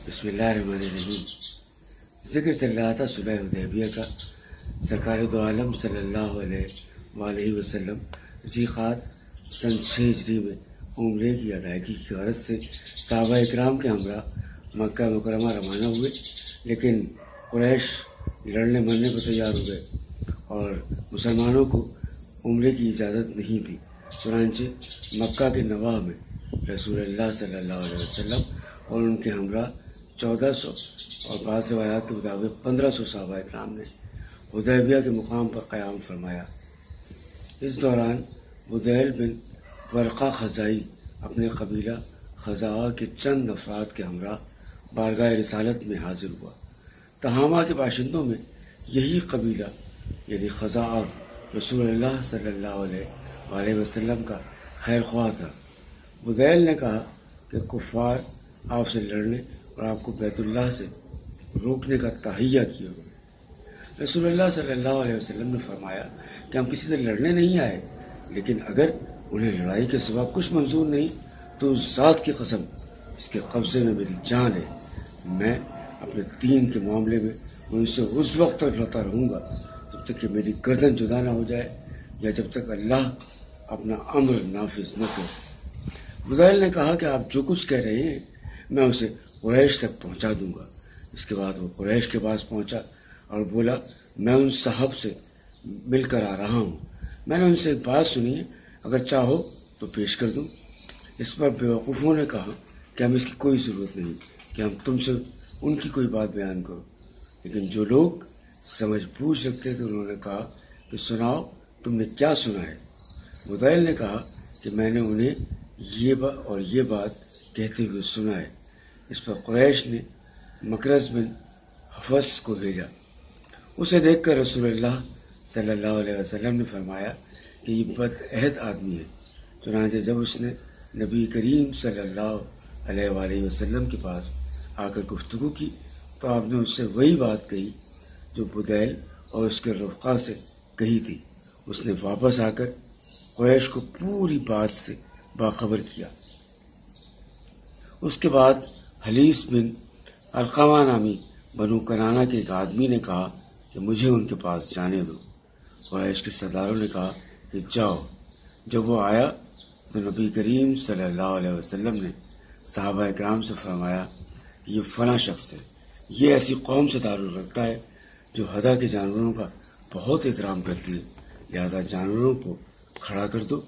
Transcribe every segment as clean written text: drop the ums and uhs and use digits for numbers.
بسم اللہ الرحمن الرحیم۔ ذکر چل رہا تھا صلح حدیبیہ کا۔ سرکار دو عالم صلی اللہ علیہ وآلہ وسلم ذیقعد سن 6 ہجری میں عمرے کی ادائیگی کی غرض سے صحابہ اکرام کے ہمراہ مکہ مکرمہ روانہ ہوئے، لیکن قریش لڑنے مرنے کو تیار ہو گئے اور مسلمانوں کو عمرے کی اجازت نہیں دی۔ چنانچہ مکہ کے نواح میں رسول اللہ صلی اللہ علیہ وسلم اور ان کے ہمراہ 1400 اور بعض روایات کے مطابق 1500 صحابہ اکرام نے حدیبیہ کے مقام پر قیام فرمایا۔ اس دوران بدیل بن ورقہ خزائی اپنے قبیلہ خزاعہ کے چند افراد کے ہمراہ بارگاہ رسالت میں حاضر ہوا۔ تہامہ کے باشندوں میں یہی قبیلہ یعنی خزاعہ رسول اللہ صلی اللہ علیہ وسلم کا خیر خواہ تھا۔ بدیل نے کہا کہ کفار آپ سے لڑنے اور آپ کو بیت اللہ سے روکنے کا تہیہ کیے ہوئے۔ رسول اللہ صلی اللہ علیہ وسلم نے فرمایا کہ ہم کسی سے لڑنے نہیں آئے، لیکن اگر انہیں لڑائی کے سوا کچھ منظور نہیں تو اس ذات کی قسم اس کے قبضے میں میری جان ہے، میں اپنے دین کے معاملے میں ان سے اس وقت تک لڑتا رہوں گا جب تک کہ میری گردن جدا نہ ہو جائے یا جب تک اللہ اپنا امر نافذ نہ کرے۔ بدیل نے کہا کہ آپ جو کچھ کہہ رہے ہیں میں اسے قریش تک پہنچا دوں گا۔ اس کے بعد وہ قریش کے پاس پہنچا اور بولا میں ان صاحب سے مل کر آ رہا ہوں، میں نے ان سے ایک بات سنی ہے، اگر چاہو تو پیش کر دوں۔ اس پر بیوقوفوں نے کہا کہ ہم اس کی کوئی ضرورت نہیں کہ ہم تم سے ان کی کوئی بات بیان کرو، لیکن جو لوگ سمجھ بوجھ رکھتے تھے انہوں نے کہا کہ سناؤ تم نے کیا سنا ہے۔ بدیل نے کہا کہ میں نے انہیں یہ بات کہتے ہوئے سنا ہے۔ اس پر قریش نے مکرز بن حفص کو بھیجا۔ اسے دیکھ کر رسول اللہ صلی اللہ علیہ وسلم نے فرمایا کہ یہ بد عہد آدمی ہے۔ چنانچہ جب اس نے نبی کریم صلی اللہ علیہ وآلہ وسلم کے پاس آ کر گفتگو کی تو آپ نے اس سے وہی بات کہی جو بدیل اور اس کے رفقا سے کہی تھی۔ اس نے واپس آ کر قریش کو پوری بات سے باخبر کیا۔ اس کے بعد حلیس بن علقمہ نامی بنو کنانہ کے ایک آدمی نے کہا کہ مجھے ان کے پاس جانے دو۔ قریش کے سرداروں نے کہا کہ جاؤ۔ جب وہ آیا تو نبی کریم صلی اللہ علیہ وسلم نے صحابہ اکرام سے فرمایا کہ یہ فلاں شخص ہے، یہ ایسی قوم سے تعلق رکھتا ہے جو ہدا کے جانوروں کا بہت احترام کرتی ہے، لہذا جانوروں کو کھڑا کر دو۔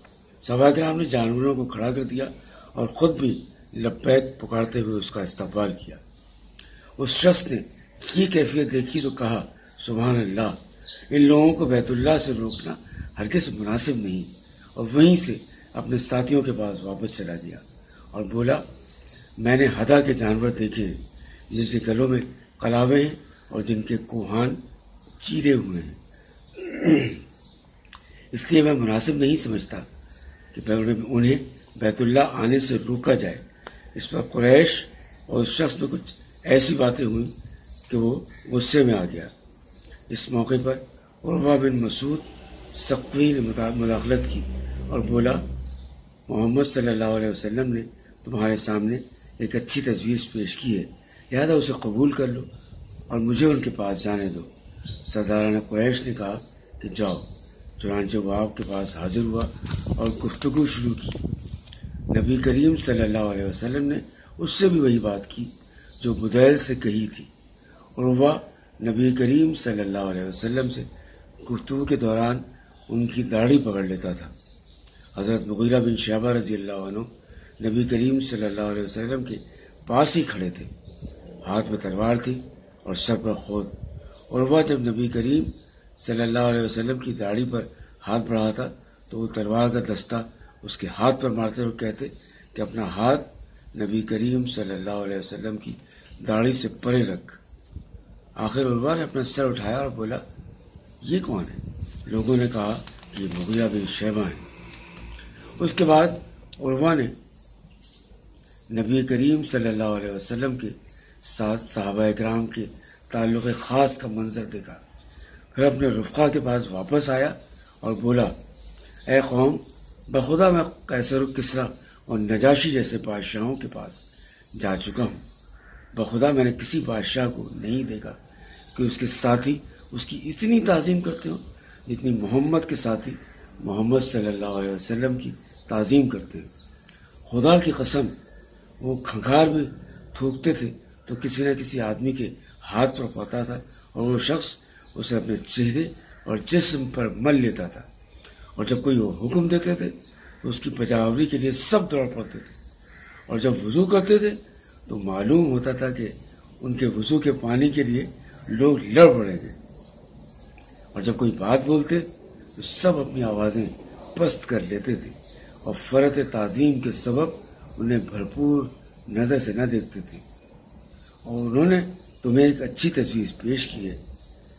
صحابہ اکرام نے جانوروں کو کھڑا کر دیا اور خود بھی لبیک پکارتے ہوئے اس کا استقبال کیا۔ اس شخص نے یہ کیفیت دیکھی تو کہا سبحان اللہ، ان لوگوں کو بیت اللہ سے روکنا ہرگز مناسب نہیں، اور وہیں سے اپنے ساتھیوں کے پاس واپس چلا گیا اور بولا میں نے ہدا کے جانور دیکھے ہیں جن کے گلوں میں کلاوے ہیں اور جن کے کوہان چیرے ہوئے ہیں، اس لیے میں مناسب نہیں سمجھتا کہ انہیں بیت اللہ آنے سے روکا جائے۔ اس پر قریش اور اس شخص میں کچھ ایسی باتیں ہوئیں کہ وہ غصے میں آ گیا۔ اس موقع پر عروہ بن مسعود ثقفی نے مداخلت کی اور بولا محمد صلی اللہ علیہ وسلم نے تمہارے سامنے ایک اچھی تجویز پیش کی ہے، لہذا اسے قبول کر لو اور مجھے ان کے پاس جانے دو۔ سرداران قریش نے کہا کہ جاؤ۔ چنانچہ وہ آپ کے پاس حاضر ہوا اور گفتگو شروع کی۔ نبی کریم صلی اللہ علیہ وسلم نے اس سے بھی وہی بات کی جو بدیل سے کہی تھی۔ عروہ نبی کریم صلی اللہ علیہ وسلم سے گفتگو کے دوران ان کی داڑھی پکڑ لیتا تھا۔ حضرت مغیرہ بن شعبہ رضی اللہ عنہ نبی کریم صلی اللہ علیہ وسلم کے پاس ہی کھڑے تھے، ہاتھ میں تلوار تھی اور سر پر خود۔ عروہ جب نبی کریم صلی اللہ علیہ وسلم کی داڑھی پر ہاتھ بڑھاتا تو وہ تلوار کا دستہ اس کے ہاتھ پر مارتے ہوئے کہتے کہ اپنا ہاتھ نبی کریم صلی اللہ علیہ وسلم کی داڑھی سے پرے رکھ۔ آخر عروہ نے اپنا سر اٹھایا اور بولا یہ کون ہے؟ لوگوں نے کہا کہ یہ مغیرہ بن شعبہ ہیں۔ اس کے بعد عروہ نے نبی کریم صلی اللہ علیہ وسلم کے ساتھ صحابہ اکرام کے تعلق خاص کا منظر دیکھا، پھر اپنے رفقا کے پاس واپس آیا اور بولا اے قوم، بخدا میں قیصر و کسریٰ اور نجاشی جیسے بادشاہوں کے پاس جا چکا ہوں، بخدا میں نے کسی بادشاہ کو نہیں دیکھا کہ اس کے ساتھی اس کی اتنی تعظیم کرتے ہوں جتنی محمد کے ساتھی محمد صلی اللہ علیہ وسلم کی تعظیم کرتے ہیں۔ خدا کی قسم، وہ کھنکھار بھی تھوکتے تھے تو کسی نہ کسی آدمی کے ہاتھ پر پڑتا تھا اور وہ شخص اسے اپنے چہرے اور جسم پر مل لیتا تھا، اور جب کوئی وہ حکم دیتے تھے تو اس کی بجاوری کے لیے سب دوڑ پڑتے تھے، اور جب وضو کرتے تھے تو معلوم ہوتا تھا کہ ان کے وضو کے پانی کے لیے لوگ لڑ پڑیں گے، اور جب کوئی بات بولتے تو سب اپنی آوازیں پست کر لیتے تھے، اور فرت تعظیم کے سبب انہیں بھرپور نظر سے نہ دیکھتے تھے، اور انہوں نے تمہیں ایک اچھی تصویر پیش کی ہے،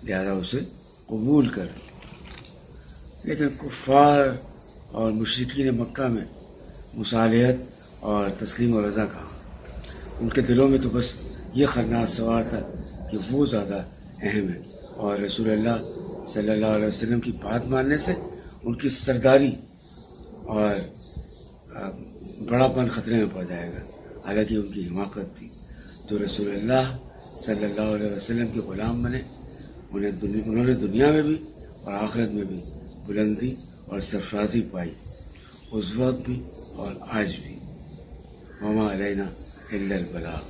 لہذا اسے قبول کر۔ لیکن کفار اور مشرکین مکہ میں مصالحت اور تسلیم و رضا کہا، ان کے دلوں میں تو بس یہ خناس سوار تھا کہ وہ زیادہ اہم ہے، اور رسول اللہ صلی اللہ علیہ وسلم کی بات ماننے سے ان کی سرداری اور بڑا پن خطرے میں پڑ جائے گا، حالانکہ ان کی حماقت تھی۔ جو رسول اللہ صلی اللہ علیہ وسلم کے غلام بنے انہوں نے دنیا میں بھی اور آخرت میں بھی بلندی اور سرفرازی پائی، اس وقت بھی اور آج بھی۔ وما علینا الا البلاغ۔